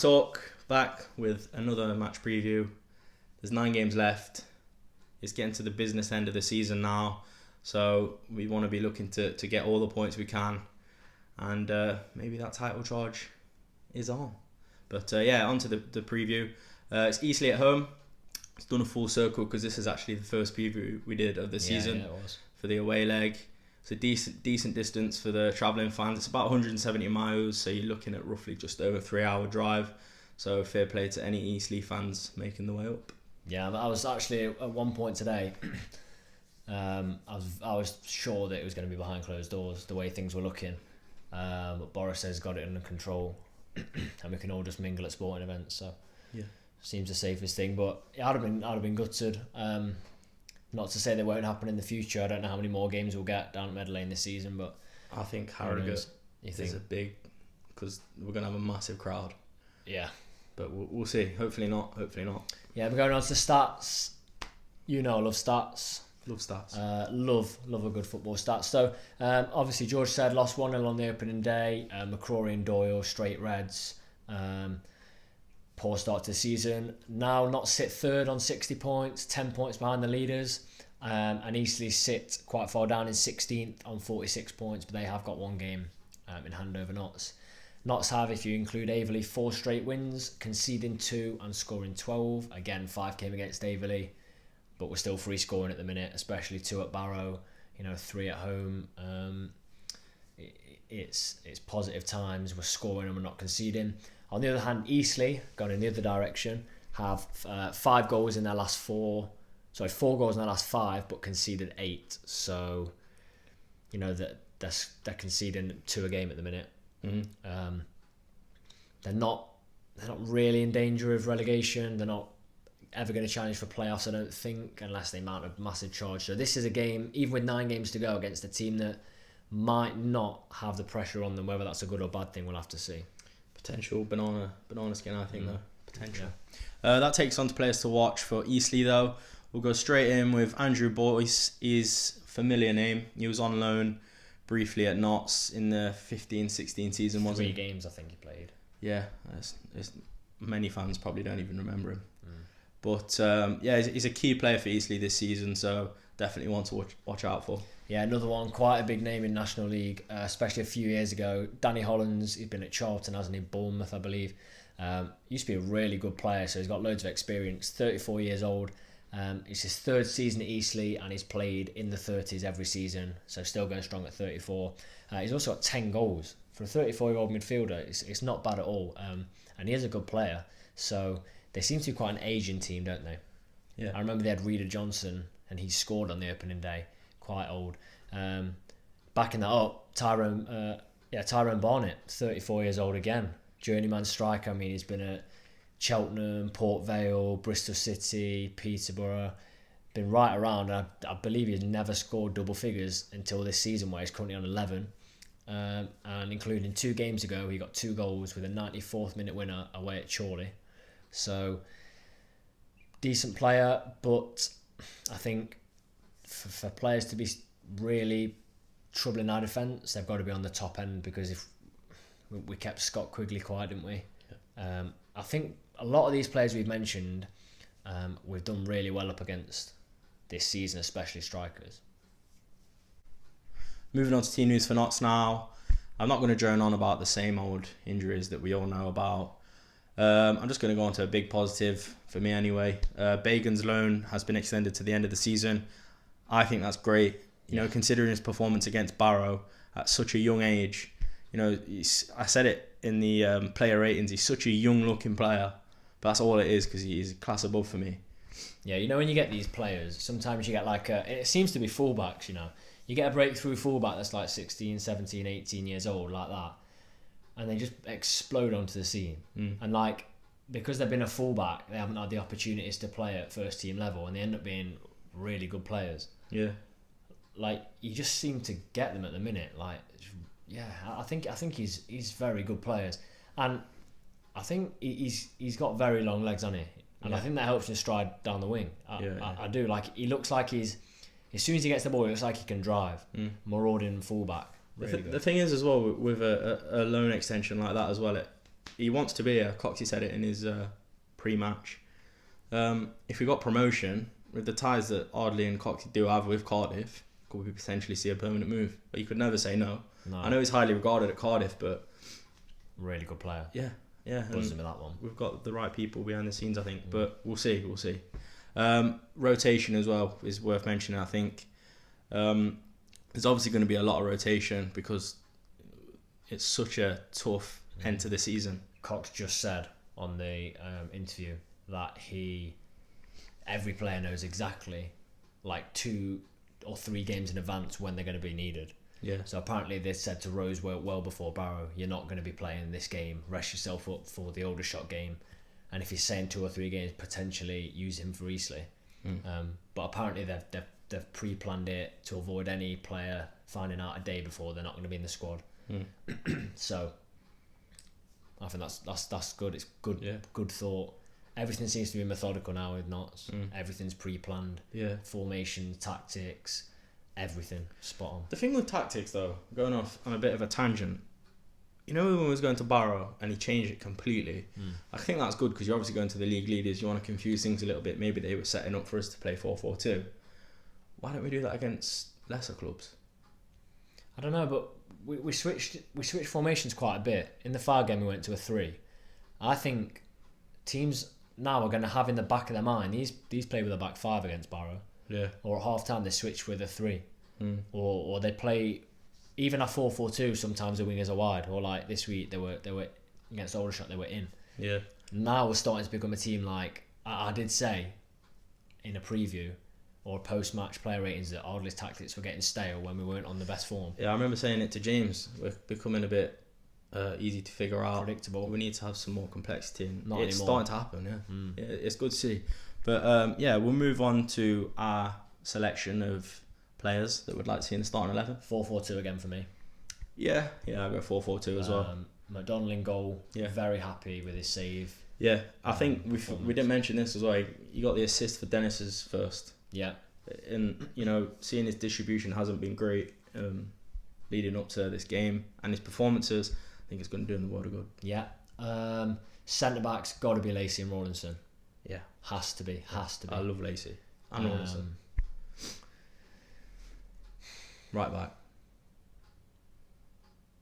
Talk back with another match preview. There's 9 games left. It's getting to the business end of the season now, so we want to be looking to get all the points we can, and maybe that title charge is on. But on to the preview. It's Eastleigh at home. It's done a full circle because this is actually the first preview we did of the season. Yeah, it was. For the away leg. It's a decent distance for the travelling fans. It's about 170 miles, so you're looking at roughly just over 3-hour drive. So fair play to any Eastleigh fans making the way up. Yeah, I was actually at one point today. I was sure that it was going to be behind closed doors the way things were looking, but Boris has got it under control, and we can all just mingle at sporting events. So yeah, seems the safest thing. But I'd have been gutted. Not to say they won't happen in the future. I don't know how many more games we'll get down at Meadow Lane this season, but I think Harrogate is a big, because we're going to have a massive crowd. Yeah. But we'll see. Hopefully not. Yeah, we're going on to stats. I love stats. Love stats. Love a good football stats. So, obviously, George said lost 1-0 on the opening day. McCrory and Doyle, straight reds. Poor start to the season. Now not sit third on 60 points, 10 points behind the leaders. And Eastleigh sit quite far down in 16th on 46 points, but they have got one game in hand over Notts. Notts have, if you include Averley, 4 straight wins, conceding 2 and scoring 12. Again, 5 came against Averley, but we're still free scoring at the minute, especially 2 at Barrow, 3 at home. It's positive times. We're scoring and we're not conceding. On the other hand, Eastleigh, going in the other direction, have 4 goals in their last 4 goals in their last 5, but conceded 8. So, that they're conceding 2 a game at the minute. Mm-hmm. They're not really in danger of relegation. They're not ever going to challenge for playoffs, I don't think, unless they mount a massive charge. So this is a game, even with 9 games to go, against a team that might not have the pressure on them. Whether that's a good or bad thing, we'll have to see. Potential banana skin, I think, though. Potential. Yeah. That takes on to players to watch for Eastleigh, though. We'll go straight in with Andrew Boyce. His familiar name. He was on loan briefly at Notts in the 15-16 season, wasn't he? 3 games, I think he played. Yeah, many fans probably don't even remember him. But he's a key player for Eastleigh this season, so definitely one to watch out for. Yeah, another one, quite a big name in National League, especially a few years ago. Danny Hollands, he's been at Charlton, hasn't he? Bournemouth, I believe. Used to be a really good player, so he's got loads of experience. 34 years old. It's his 3rd season at Eastleigh, and he's played in the 30s every season, so still going strong at 34. He's also got 10 goals. For a 34-year-old midfielder, it's not bad at all. And he is a good player, so they seem to be quite an Asian team, don't they? Yeah. I remember they had Reader Johnson, and he scored on the opening day. Quite old. Backing that up, Tyrone Barnett, 34 years old again. Journeyman striker. I mean, he's been at Cheltenham, Port Vale, Bristol City, Peterborough. Been right around. I believe he's never scored double figures until this season, where he's currently on 11. And including 2 games ago, he got 2 goals with a 94th minute winner away at Chorley. So, decent player, but I think for players to be really troubling our defence, they've got to be on the top end, because if we kept Scott Quigley quiet, didn't we? Yeah. I think a lot of these players we've mentioned, we've done really well up against this season, especially strikers. Moving on to team news for Notts now. I'm not going to drone on about the same old injuries that we all know about. I'm just going to go on to a big positive, for me anyway. Bagan's loan has been extended to the end of the season. I think that's great. Considering his performance against Barrow at such a young age. I said it in the player ratings, he's such a young-looking player. But that's all it is, because he's a class above for me. Yeah, when you get these players, sometimes you get it seems to be fullbacks, You get a breakthrough fullback that's like 16, 17, 18 years old, like that. And they just explode onto the scene. And because they've been a fullback, they haven't had the opportunities to play at first team level, and they end up being really good players. Yeah. You just seem to get them at the minute. I think he's very good players, and I think he's got very long legs on it, and I think that helps him stride down the wing. I do. He looks like he's, as soon as he gets the ball, it looks like he can drive. Marauding fullback. Really the thing is as well, with a loan extension like that as well, he wants to be here. Coxie said it in his pre-match. If we got promotion, with the ties that Ardley and Coxie do have with Cardiff, could we potentially see a permanent move? But you could never say no. I know he's highly regarded at Cardiff, but really good player. Yeah. Buzzing with that one. We've got the right people behind the scenes, I think, but we'll see. Rotation as well is worth mentioning, I think. There's obviously going to be a lot of rotation because it's such a tough end to the season. Cox just said on the interview that every player knows exactly like 2 or 3 games in advance when they're going to be needed. Yeah. So apparently they said to Rose well before Barrow, you're not going to be playing this game. Rest yourself up for the Aldershot game. And if he's saying 2 or 3 games, potentially use him for Eastleigh. But apparently they've pre-planned it to avoid any player finding out a day before they're not going to be in the squad. So I think that's good. It's good. Yeah. Good thought. Everything seems to be methodical now with Knots. Everything's pre-planned. Yeah. Formation, tactics, everything spot on. The thing with tactics, though, going off on a bit of a tangent, you know when we was going to Barrow and he changed it completely? I think that's good because you're obviously going to the league leaders. You want to confuse things a little bit. Maybe they were setting up for us to play 4-4-2. Why don't we do that against lesser clubs? I don't know, but we switched formations quite a bit. In the Far game we went to a 3. I think teams now are going to have in the back of their mind these play with a back 5 against Barrow. Yeah. Or at half time they switch with a 3. Or they play even a 4-4-2. Sometimes the wingers are wide. Or like this week they were against Aldershot, they were in. Yeah. Now we're starting to become a team like I did say in a preview or post-match player ratings that Ardley's tactics were getting stale when we weren't on the best form. Yeah, I remember saying it to James. We're becoming a bit easy to figure out. Predictable. We need to have some more complexity. And Not it's anymore. starting to happen, yeah. It's good to see. But we'll move on to our selection of players that we'd like to see in the starting 11. 4-4-2 again for me. Yeah, I go 4-4-2 as well. McDonnell in goal. Yeah. Very happy with his save. Yeah, I think we didn't mention this as well. He got the assist for Dennis's first. Yeah. And, seeing his distribution hasn't been great leading up to this game. And his performances, I think it's going to do him the world of good. Yeah. Centre-backs, got to be Lacey and Rawlinson. Yeah. Has to be. I love Lacey and Rawlinson. Right back.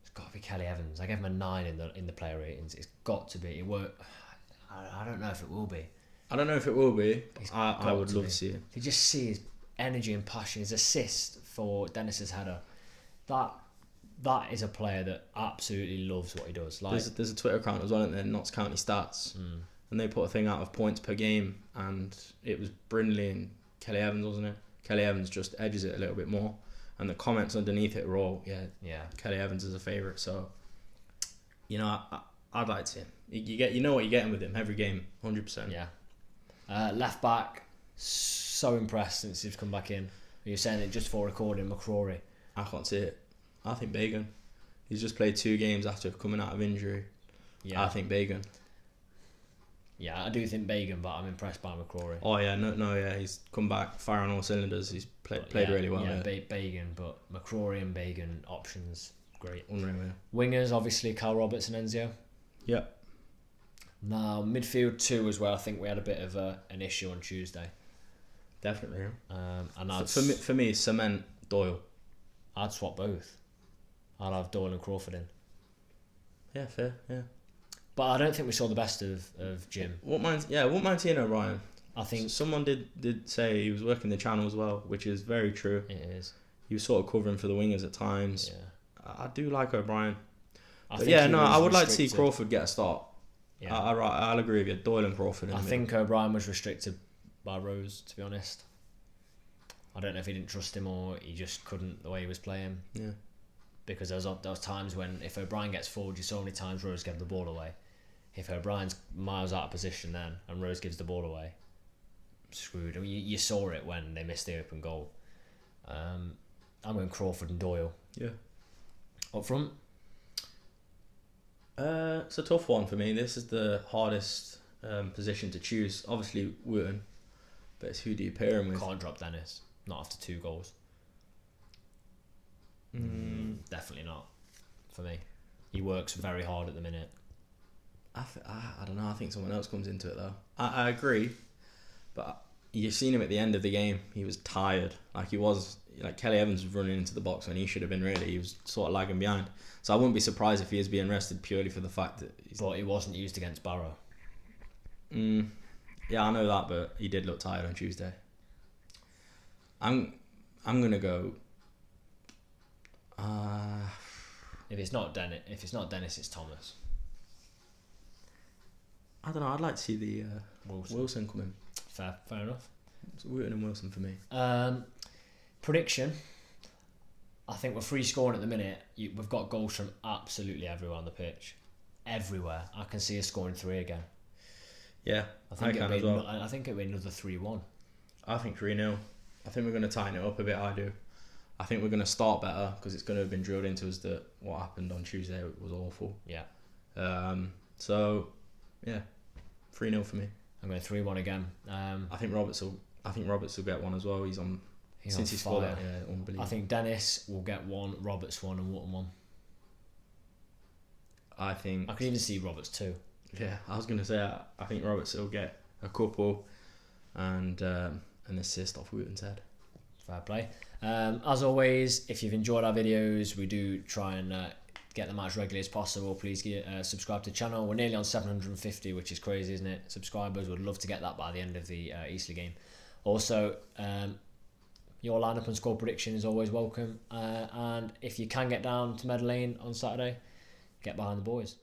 It's got to be Kelly Evans. I gave him a 9 in the player ratings. It's got to be. It won't. I don't know if it will be. I don't know if it will be. I would love to see it. You just see his energy and passion. His assist for Dennis's header. That is a player that absolutely loves what he does. Like there's a Twitter account as well, isn't there? Notts County Stats, and they put a thing out of points per game, and it was Brindley and Kelly Evans, wasn't it? Kelly Evans just edges it a little bit more, and the comments underneath it were all Kelly Evans is a favourite. So, I'd like to see him. You know what you're getting with him every game, 100%. Yeah. Left back, so impressed since he's come back in. You're saying it just for recording, McCrory. I can't see it. I think Bagan. He's just played 2 games after coming out of injury. Yeah. I think Bagan. Yeah, I do think Bagan, but I'm impressed by McCrory. Oh yeah, no, he's come back, fire on all cylinders. He's played really well. Yeah, Bagan, but McCrory and Bagan options, great. Unreal. Yeah. Wingers, obviously, Cal Roberts and Enzio. Yeah. Now, midfield 2 as well. I think we had a bit of an issue on Tuesday. Definitely. And for me, Cement, Doyle. I'd swap both. I'd have Doyle and Crawford in. Yeah, fair. Yeah. But I don't think we saw the best of Jim. Wouldn't mind seeing O'Brien. I think someone did say he was working the channel as well, which is very true. It is. He was sort of covering for the wingers at times. Yeah. I do like O'Brien. I would like to see Crawford get a start. Yeah. I'll agree with you. Doyle and Crawford. I think O'Brien was restricted by Rose, to be honest. I don't know if he didn't trust him or he just couldn't the way he was playing. Yeah. Because there was times when if O'Brien gets forward, you saw many times Rose gave the ball away. If O'Brien's miles out of position then and Rose gives the ball away, screwed. I mean, you saw it when they missed the open goal. I'm going Crawford and Doyle. Yeah. Up front? It's a tough one for me. This is the hardest position to choose. Obviously, Wooten, but it's who do you pair him with? Can't drop Dennis. Not after 2 goals. Definitely not. For me. He works very hard at the minute. I don't know. I think someone else comes into it though. I agree, but you've seen him at the end of the game. He was tired. Like he was. Like Kelly Evans was running into the box when he should have been. Really, he was sort of lagging behind. So I wouldn't be surprised if he is being rested purely for the fact that. But he wasn't used against Barrow. Yeah, I know that, but he did look tired on Tuesday. I'm gonna go. If it's not Dennis, it's Thomas. I don't know. I'd like to see the Wilson come in. Fair enough. It's Wooten and Wilson for me. Prediction. I think we're free scoring at the minute. We've got goals from absolutely everywhere on the pitch. Everywhere. I can see us scoring 3 again. Yeah, I think can as well. I think it'll be another 3-1. I think 3-0. I think we're going to tighten it up a bit. I do. I think we're going to start better because it's going to have been drilled into us that what happened on Tuesday was awful. Yeah. So, yeah, 3-0 for me. I'm going 3-1 again. I think Roberts will get one as well. He's since he scored that. Yeah, unbelievable. I think Dennis will get 1, Roberts 1, and Wotton 1. I think I could even see Roberts 2. Yeah, I was going to say I think Roberts will get a couple and an assist off Wooten's head. Fair play. As always, if you've enjoyed our videos, we do try and get them out as regularly as possible. Please subscribe to the channel. We're nearly on 750, which is crazy, isn't it? Subscribers, would love to get that by the end of the Eastleigh game. Also, your lineup and score prediction is always welcome. And if you can get down to Mead Lane on Saturday, get behind the boys.